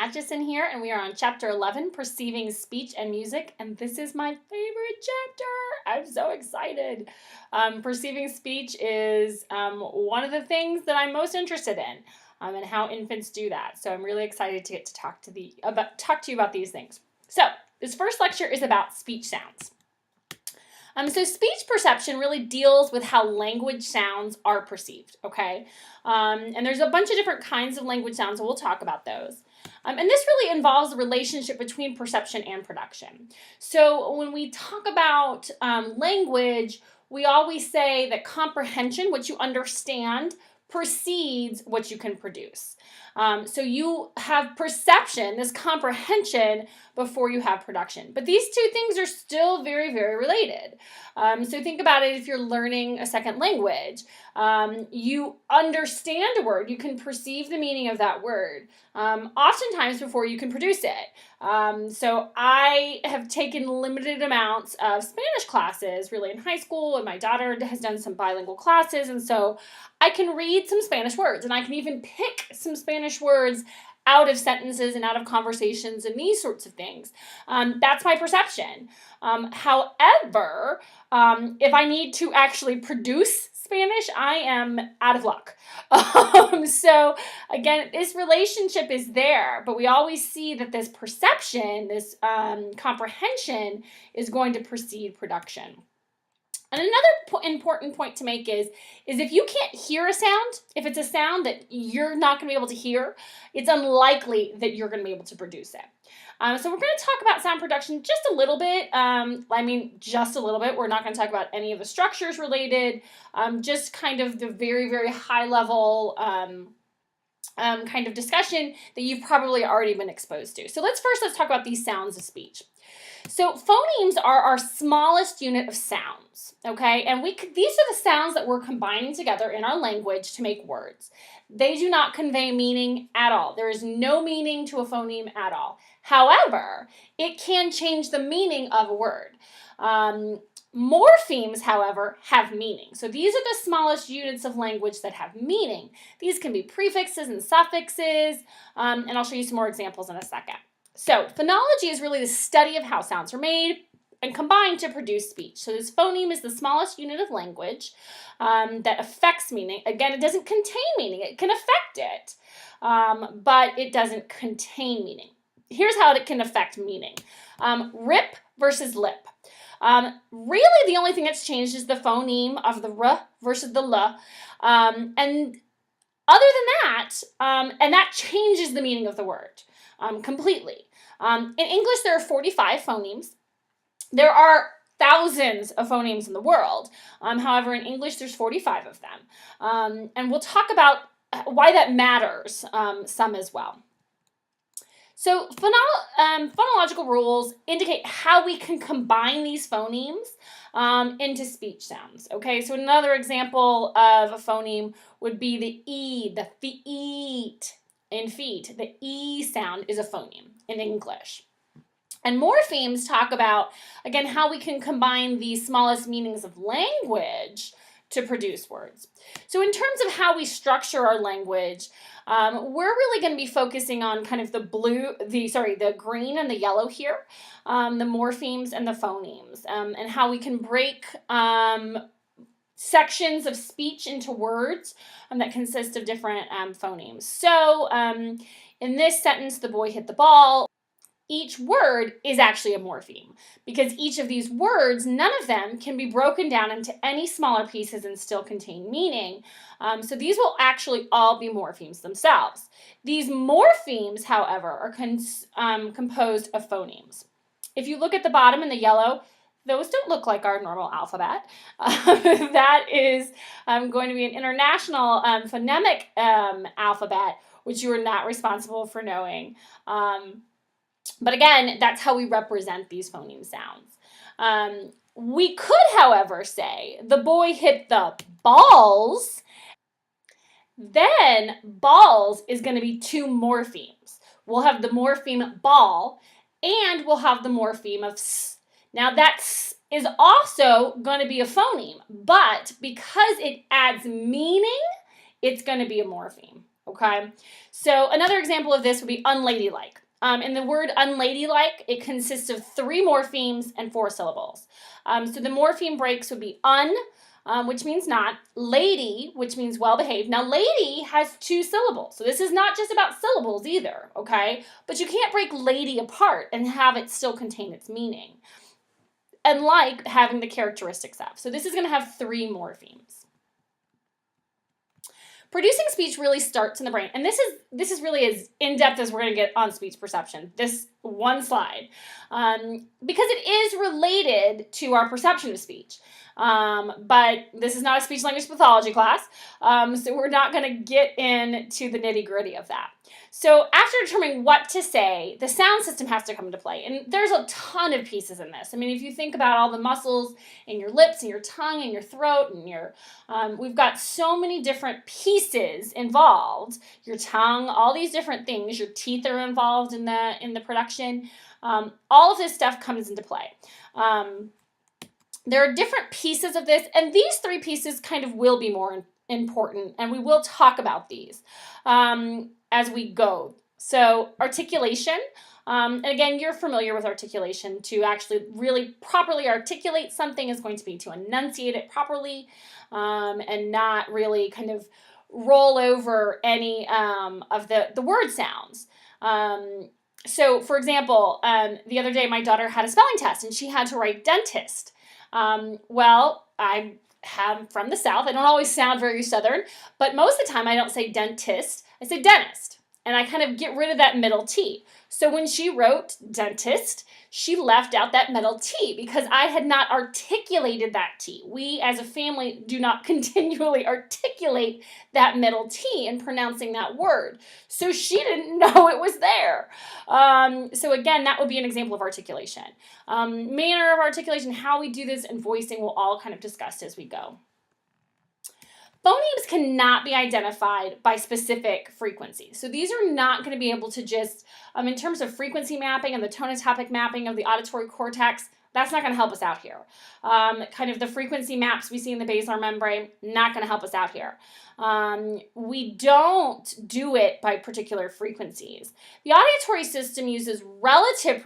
Atchison here, and we are on Chapter 11, Perceiving Speech and Music, and this is my favorite chapter. I'm so excited. Perceiving speech is one of the things that I'm most interested in, and how infants do that. So I'm really excited to get to talk to you about these things. So this first lecture is about speech sounds. So speech perception really deals with how language sounds are perceived, okay? And there's a bunch of different kinds of language sounds, and we'll talk about those. And this really involves the relationship between perception and production. So when we talk about language, we always say that comprehension, what you understand, precedes what you can produce. So you have perception, this comprehension, before you have production. But these two things are still very, very related. So think about it if you're learning a second language. You understand a word, you can perceive the meaning of that word, oftentimes before you can produce it. So I have taken limited amounts of Spanish classes, really in high school, and my daughter has done some bilingual classes, and so I can read some Spanish words, and I can even pick some Spanish words out of sentences and out of conversations and these sorts of things. That's my perception. However, if I need to actually produce Spanish, I am out of luck. So again, this relationship is there, but we always see that this perception, this comprehension is going to precede production. And another important point to make is if you can't hear a sound, if it's a sound that you're not going to be able to hear, it's unlikely that you're going to be able to produce it. So we're going to talk about sound production just a little bit. Just a little bit. We're not going to talk about any of the structures related, just kind of the very, very high level kind of discussion that you've probably already been exposed to. So let's talk about these sounds of speech. So phonemes are our smallest unit of sounds, okay? And these are the sounds that we're combining together in our language to make words. They do not convey meaning at all. There is no meaning to a phoneme at all. However, it can change the meaning of a word. Morphemes, however, have meaning. So these are the smallest units of language that have meaning. These can be prefixes and suffixes, and I'll show you some more examples in a second. So phonology is really the study of how sounds are made and combined to produce speech. So this phoneme is the smallest unit of language that affects meaning. Again, it doesn't contain meaning. It can affect it, but it doesn't contain meaning. Here's how it can affect meaning. Rip versus lip. Really, the only thing that's changed is the phoneme of the r versus the l. And other than that, and that changes the meaning of the word completely. In English, there are 45 phonemes. There are thousands of phonemes in the world. However, in English, there's 45 of them. And we'll talk about why that matters some as well. So phonological rules indicate how we can combine these phonemes into speech sounds. Okay, so another example of a phoneme would be the E, the feet. In feet, the E sound is a phoneme in English. And morphemes talk about, again, how we can combine the smallest meanings of language to produce words. So in terms of how we structure our language, we're really going to be focusing on kind of the green and the yellow here, the morphemes and the phonemes, and how we can break sections of speech into words that consist of different phonemes. So in this sentence, the boy hit the ball. Each word is actually a morpheme because each of these words, none of them can be broken down into any smaller pieces and still contain meaning. So these will actually all be morphemes themselves. These morphemes, however, are composed of phonemes. If you look at the bottom in the yellow, those don't look like our normal alphabet. That is going to be an international phonemic alphabet, which you are not responsible for knowing. But again, that's how we represent these phoneme sounds. We could, however, say the boy hit the balls. Then balls is going to be two morphemes. We'll have the morpheme ball, and we'll have the morpheme of s. Now that is also going to be a phoneme, but because it adds meaning, it's going to be a morpheme. okay? So another example of this would be unladylike. In the word unladylike, it consists of 3 morphemes and 4 syllables. So the morpheme breaks would be which means not, lady, which means well-behaved. Now, lady has 2 syllables, so this is not just about syllables either, okay? But you can't break lady apart and have it still contain its meaning. And like having the characteristics of. So this is going to have 3 morphemes. Producing speech really starts in the brain, and this is really as in-depth as we're going to get on speech perception, this one slide, because it is related to our perception of speech. But this is not a speech-language pathology class, so we're not going to get into the nitty-gritty of that. So after determining what to say, the sound system has to come into play. And there's a ton of pieces in this. I mean, if you think about all the muscles in your lips and your tongue and your throat and your, we've got so many different pieces involved. Your tongue, all these different things. Your teeth are involved in the production. All of this stuff comes into play. There are different pieces of this, and these 3 pieces kind of will be more important, and we will talk about these as we go. So articulation, and again, you're familiar with articulation. To actually really properly articulate something is going to be to enunciate it properly and not really kind of roll over any of the word sounds. So for example, the other day my daughter had a spelling test and she had to write dentist. Well, I'm from the South. I don't always sound very Southern, but most of the time I don't say dentist, I say dentist. And I kind of get rid of that middle T. So when she wrote dentist, she left out that middle T because I had not articulated that T. We as a family do not continually articulate that middle T in pronouncing that word. So she didn't know it was there. So again, that would be an example of articulation. Manner of articulation, how we do this, and voicing will all kind of discussed as we go. Phonemes cannot be identified by specific frequencies. So these are not going to be able to just, in terms of frequency mapping and the tonotopic mapping of the auditory cortex, that's not going to help us out here. Kind of the frequency maps we see in the basilar membrane, not going to help us out here. We don't do it by particular frequencies. The auditory system uses relative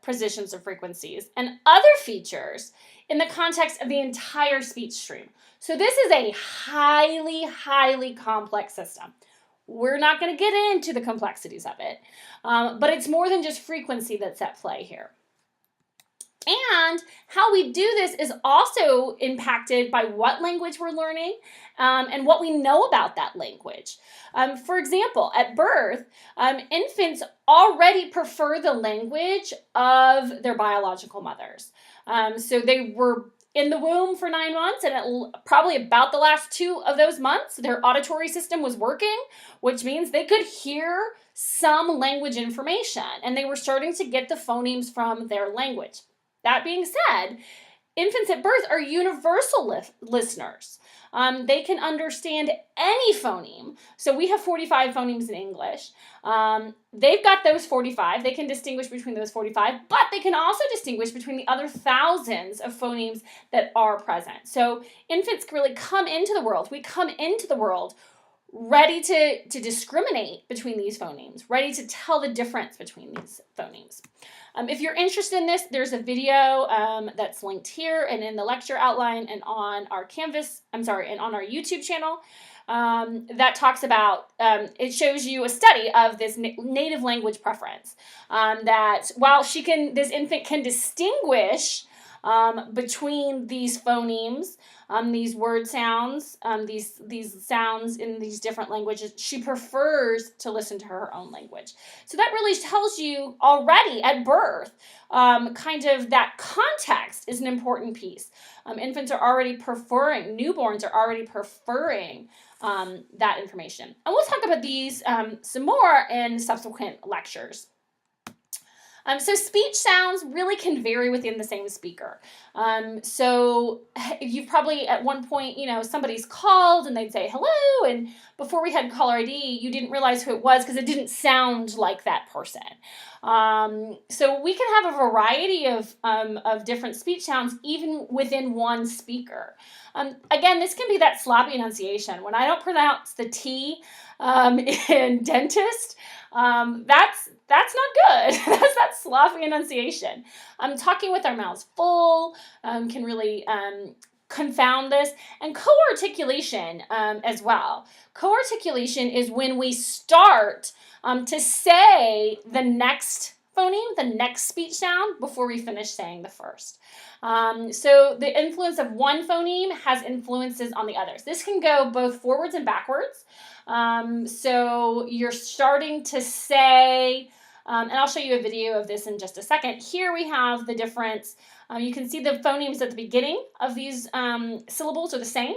positions of frequencies and other features in the context of the entire speech stream. So this is a highly, highly complex system. We're not going to get into the complexities of it, but it's more than just frequency that's at play here. And how we do this is also impacted by what language we're learning and what we know about that language. For example, at birth, infants already prefer the language of their biological mothers. So they were in the womb for 9 months, and probably about the last 2 of those months, their auditory system was working, which means they could hear some language information, and they were starting to get the phonemes from their language. That being said, infants at birth are universal listeners. They can understand any phoneme. So we have 45 phonemes in English. They've got those 45. They can distinguish between those 45, but they can also distinguish between the other thousands of phonemes that are present. So infants really come into the world. We come into the world ready to discriminate between these phonemes, ready to tell the difference between these phonemes. If you're interested in this, there's a video that's linked here and in the lecture outline and on our and on our YouTube channel that talks about, it shows you a study of this native language preference, that while this infant can distinguish between these phonemes, these word sounds, these sounds in these different languages, she prefers to listen to her own language. So that really tells you already at birth, kind of that context is an important piece. Infants are already preferring, newborns are already preferring that information. And we'll talk about these some more in subsequent lectures. So speech sounds really can vary within the same speaker. So you've probably at one point, somebody's called and they'd say hello, and before we had caller ID, you didn't realize who it was because it didn't sound like that person. So we can have a variety of different speech sounds even within one speaker. Again, this can be that sloppy enunciation. When I don't pronounce the T, in dentist. That's not good. That's that sloppy enunciation. Talking with our mouths full can really confound this. And coarticulation as well. Coarticulation is when we start to say the next phoneme, the next speech sound, before we finish saying the first. So the influence of one phoneme has influences on the others. This can go both forwards and backwards. So you're starting to say, and I'll show you a video of this in just a second. Here we have the difference. You can see the phonemes at the beginning of these syllables are the same.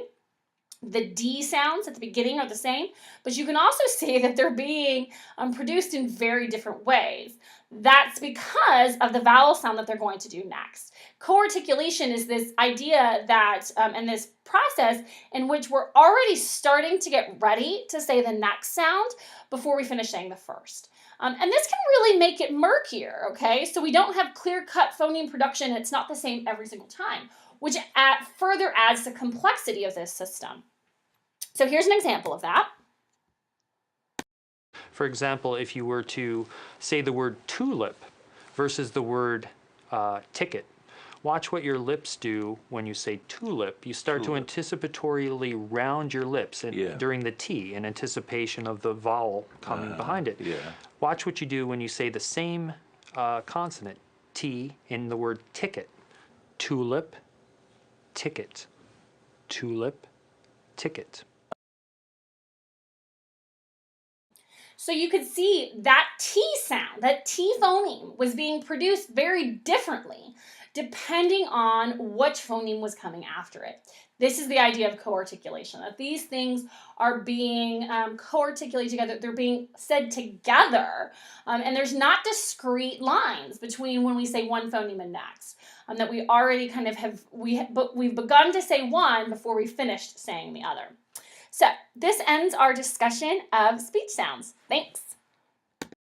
The D sounds at the beginning are the same, but you can also see that they're being produced in very different ways. That's because of the vowel sound that they're going to do next. Coarticulation is this idea that, and this process in which we're already starting to get ready to say the next sound before we finish saying the first. And this can really make it murkier, okay? So we don't have clear-cut phoneme production. It's not the same every single time, which further adds to the complexity of this system. So here's an example of that. For example, if you were to say the word tulip versus the word ticket, watch what your lips do when you say tulip. You start to anticipatorily round your lips during the T in anticipation of the vowel coming behind it. Yeah. Watch what you do when you say the same consonant, T, in the word ticket. Tulip, ticket. Tulip, ticket. So you could see that T sound, that T phoneme was being produced very differently depending on which phoneme was coming after it. This is the idea of coarticulation, that these things are being coarticulated together, they're being said together, and there's not discrete lines between when we say one phoneme and next, that we already kind of we've begun to say one before we finished saying the other. So this ends our discussion of speech sounds. Thanks.